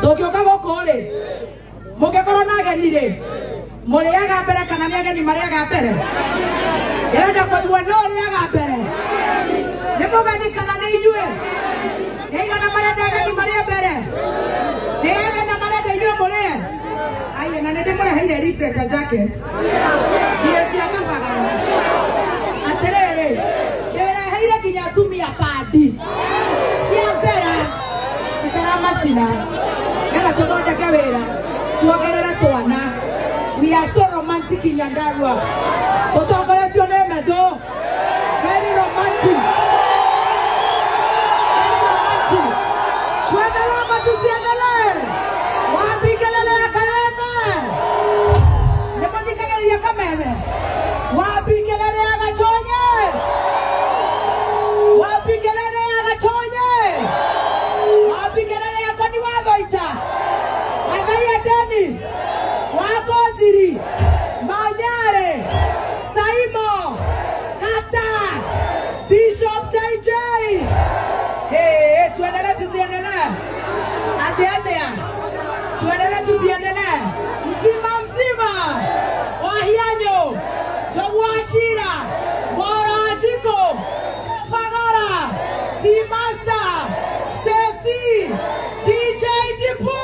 Tokioka gokore. Mugekoro na genire. Muriaga mbere kana ni ageni mariaga mbere. Yenda kujua no riaga mbere. Nimugani kana ni inyue. Nega na marenda ageni maria mbere. Nega na marenda inyue murie. Ai na nende mure haire reflector jackets. Yes ya kafagara. Aterere. Yera haire kinya tumia padi. Sia mbere. Itara masina. Yega tugonda kawera. Tuogerera twana. We are so romantic in Nyandarua. But I'm going to name it though. Very romantic. Very romantic. Tuendele matusiendele. Wapikelele ya kaleme. Nemojikelele ya kameme. Wapikelele ya gachonye. Wapikelele ya gachonye. Wapikelele ya kani wagoita. Agaya Dennis. Wakojiri, Manyare, Saimo, Kata, Bishop JJ. Hey, tuendelee tusiendelee. Atea. Tuendelee tusiendelee. Mzima. Wahianyo, Jawashira, Morajiko, Fagara, Timasta, Stacy, DJ Jipu.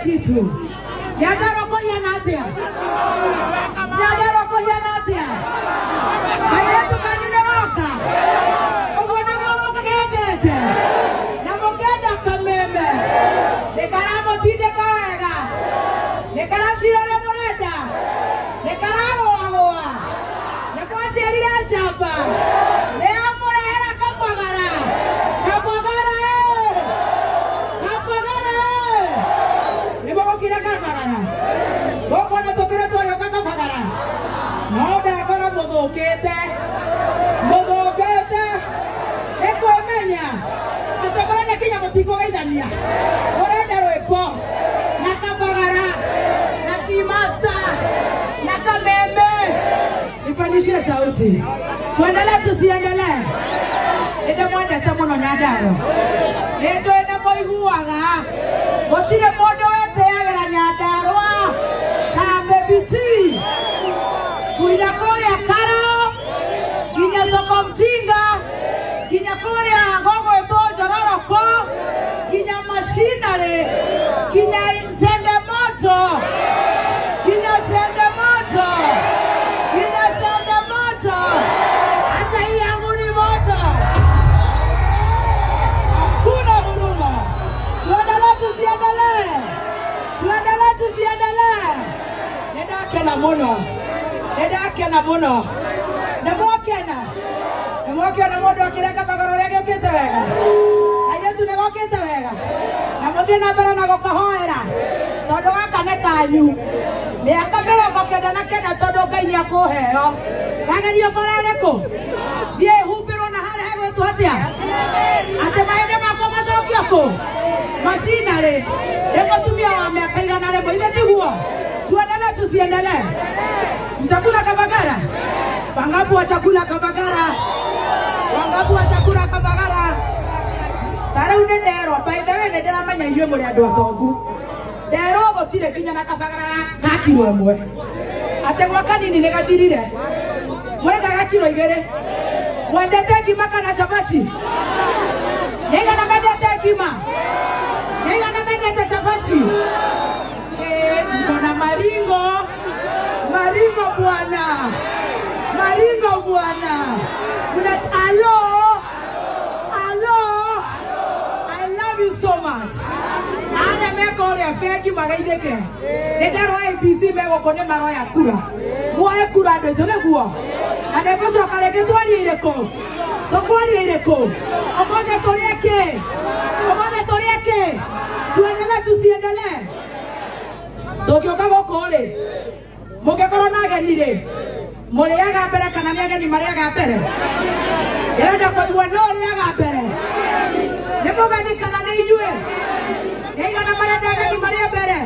Kitu. Nyadaro ko yanatia. Ayetu kaninoka. Ubona ngomo kagete. Namokenda kamembe. Nekaramo tide kaega. Nekarashiro le moreta. Nekaramo agoa. Nekwashirira chapa. Leamore era kapagara. Kira kapagara. Boko na tokira to yo kapagara. Noda kora modokete. Eko emenya. Tokora na kinya motiko gaidania. Orenda roepo. Na kapagara. Na timasta. Na kamembe. Nipandishe sauti. Tuendelee tusiendelee. Ede mwende tamuno Nyandarua. Eto ene moiguaga. Gotire mondo wete agera Nyandarua. Kambe biti. Kuira korea Karao. Ginya soko mjinga. Ginya korea gogo eto jororoko. Ginya machinery. Ginya zende moto. Ginya zende moto. Hata kena muno nemwakena nemwakena mundu akireka magoro ria giukite wega airetu ni gokite wega na muthie na mbere na gukahoera tondu gaka ni kanyu miaka 99 tondu Ngai ni akuheo yagerio bara riku thie humbirwo na haria hegwitwo atia ati maende makwa macokio ku macinarĩ nĩ mũtumia wa mĩaka 100 ithe tiguo tuendelee tusiendelee mtakula kabagara wangapi watakula kabagara wangapi watakula kabagara tarĩu nĩ nderwo by the way nĩ ndĩramenya inyuĩ mũrĩ andũ atongu nderwo gũtirĩ nginya na kabagara ga kiro 1 atĩ gwa kanini nĩ gathirire mwethaga kiro 2 mwendete ngima kana cabaci nĩigana mendete ngima nĩigana mendete cabaci mkona maringo bwana maringo bwana kuna alo I love you so much ane meko ria feki magaitheke ndero ABC mego kone maroya kura muoe kura ndo itone guo ane gocoka reke twarie ireko tokwarie ireko omothe turieke tuendelee tusiendelee tũngĩũka gũkũ rĩ mũngĩkorwo na ageni rĩ mũrĩaga mbere kana nĩ ageni marĩaga mbere ndĩrenda kũigua no ũrĩaga mbere nĩ mũgeni kana nĩ inyuĩ nĩigana marenda ageni marĩe mbere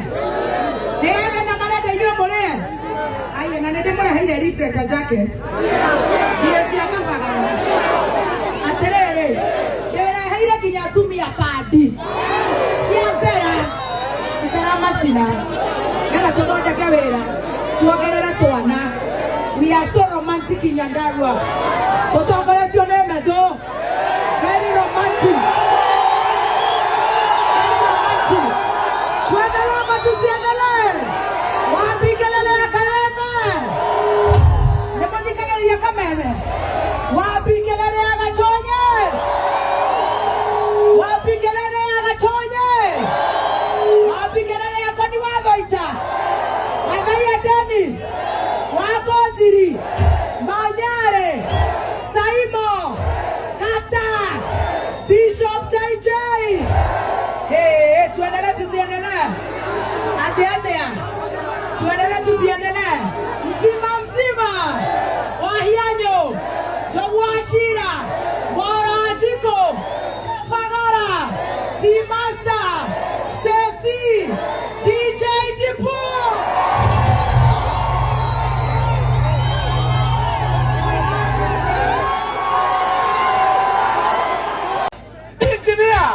nĩ ageni marenda inyuĩ mũrĩe aiye na nĩ ndĩmũreheire reflector jackets iria cia kabagara atĩrĩrĩ ndĩreheire nginya atumia pandi cia mbera itaramacina nĩgetha tũthondeke wĩra tuongerere twana we are so romantic Nyandarua tũtongoretio nĩ metho very romantic tuendelee matusiendelee wapi kelele ya Kalembe nĩmũthikagĩrĩria Kameme wapi kelele ya Gatonye wapi kelele ya Gatonye wapi kelele ya Koni wa Goita Mathai Dennis Wangojiri Manyare Saimo Kata Bishop JJ tuendelee tusiendelee atia tuendelee tusiendelee mzima Wahianyo Jogwashira Morajiko Fagara Timasta Stacy DJ Jipu Engineer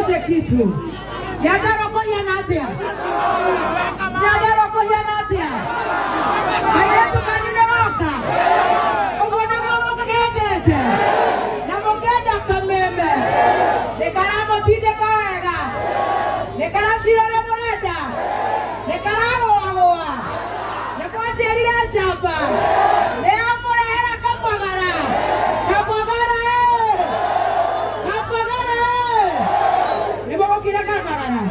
nikuonyeshe kitu. Nyandarua kwa yanatia. Nyandarua kwa yanatia. Hayetu kaninaroka. Ubona ngamo kakete. Na mokenda kamembe. Nekaramo tinde kaega. Nekarashiro le moreda. Nekaramo agoa. Nekwasi alira chapa. Neamore era kapagara. Kapagara. Kapagara. Nebo kira kapagara.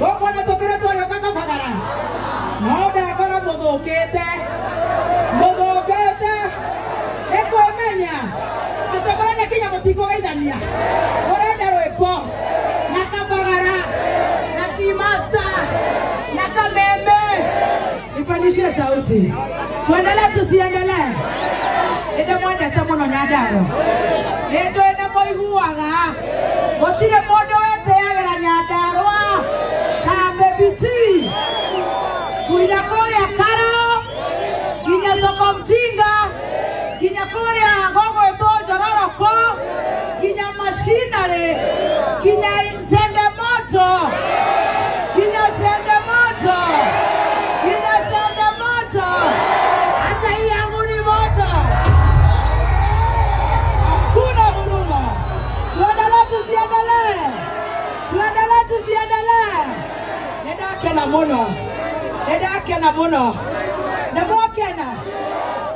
Boko na tokere to yo kapagara. No da kora modokete. Modokete. Eko emenya. Atokora ne kinya motiko gaidania. Ora ndaro epo. Na kapagara. Na timasta. Na kamembe. Nipandishie sauti. Tuendelee tusiendelee. Ndio mwende tamuno Nyandarua. Ndio ene moiguaga. Gotire mundu weteagera Nyandarua. Kambe biti. Kuina kuria Karo. Kinya soko mjinga. Kinya kuria gogo eto Njororoko. Kinya mashinare. Kinya zende moto. Kinya zende moto. Hata hii yangu ni moto. Hakuna huruma. Tuendelee tusiendelee. Tuendelee tusiendelee. Nedake na mono. Nedake na mono. Nemokena.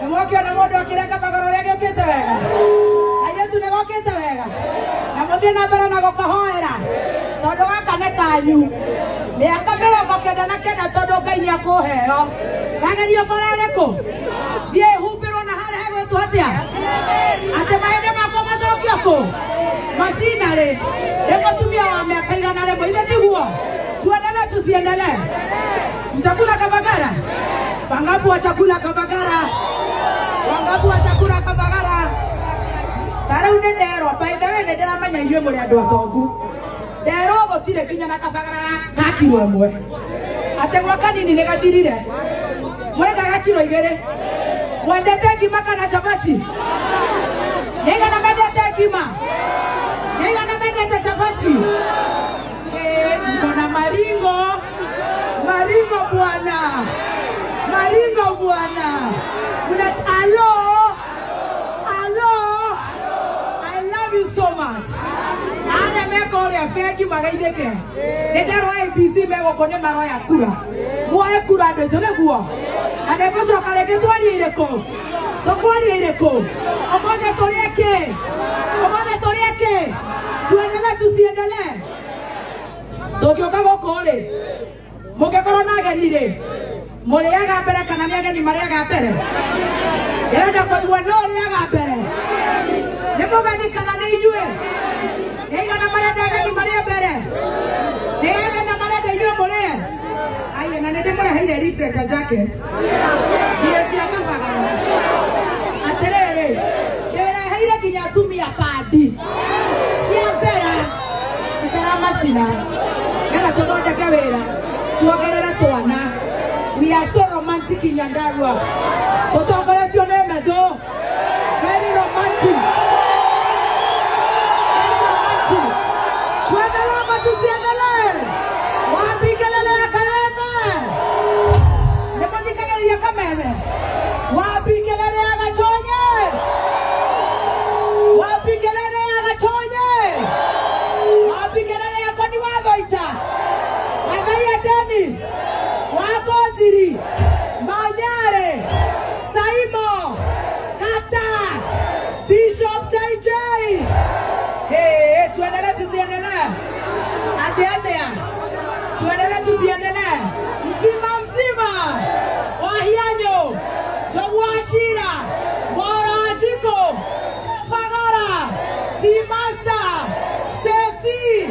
Nemokena modo kireka pagaro lege okete wega. Ayo tunegokete wega. Na muthie na mbere na gukahoera. Tondu gaka ne kanyu. Ni akamera gokenda na kena tondu Ngai ni akuheo. Kagerio barareko. Thie humbirwo na hare hegwetwo atia. Ate maende makwa macokio ku. Macinarĩ. Nĩ mũtumia wa mĩaka igana rĩmwe ithe tiguo. Tuendelee tusiendelee. Mtakula kabagara. Wangapi watakula kabagara? Wangapi watakula kabagara? Tara unenderwa by the way ndiramenya inyuĩ mũrĩ andũ atongu. Nderwo gũtirĩ kinya na kabagara ka kilo ĩmwe. Ate gwa kanini nĩ gathirire. Mwenda kilo 2. Mwendete ngima kana cabaci? Nĩga na mendete ngima. Nĩga na mendete cabaci. Kuna maringo. Maringo bwana. Maringo bwana. Kuna alo. Alo. I love you so much. Ana meko ya feki magaideke. Ndero ABC mego kone maro ya kura. Mwa kura ndo tole guo. Ade koso kale ke twali ireko. To kwali ireko. Omone torieke. Omone torieke. Tuendelee tusiendelee. Tokyo kabo kole. Moke korona genire. Muriaga mbere kana ni ageni mariaga mbere. Yenda kwa duano riaga mbere. Nebo gani kana ni inyue. Nega na marenda ageni maria mbere. Nega na marenda inyue murie. Ai na nende mure haire reflector jackets. Ndio cia kabagara. Aterere. Yera haire kinya tumia padi. Cia mbere. Itara masina. Yala togonja kawera. Tuogerera twana. We are so romantic in Nyandarua. Otogore tio neme do. Very romantic. Very romantic. Tuendelee matusiendelee. Wapi kelele ya Kaleme? Nemoji kelele ya Kameme. Wapi kelele ya Gatonye? Wapi kelele ya Gatonye? Wapi kelele ya Koni Wagoita? Wagaya Dennis. Wagojiri. Manyare. Saimo. Kata. Bishop JJ. Hey, tuendelee tusiendelee. Atea. Tuendelee tusiendelee. Mzima. Wahianyo. Jawashira. Morajiko. Fagara. Timasta. Stacy.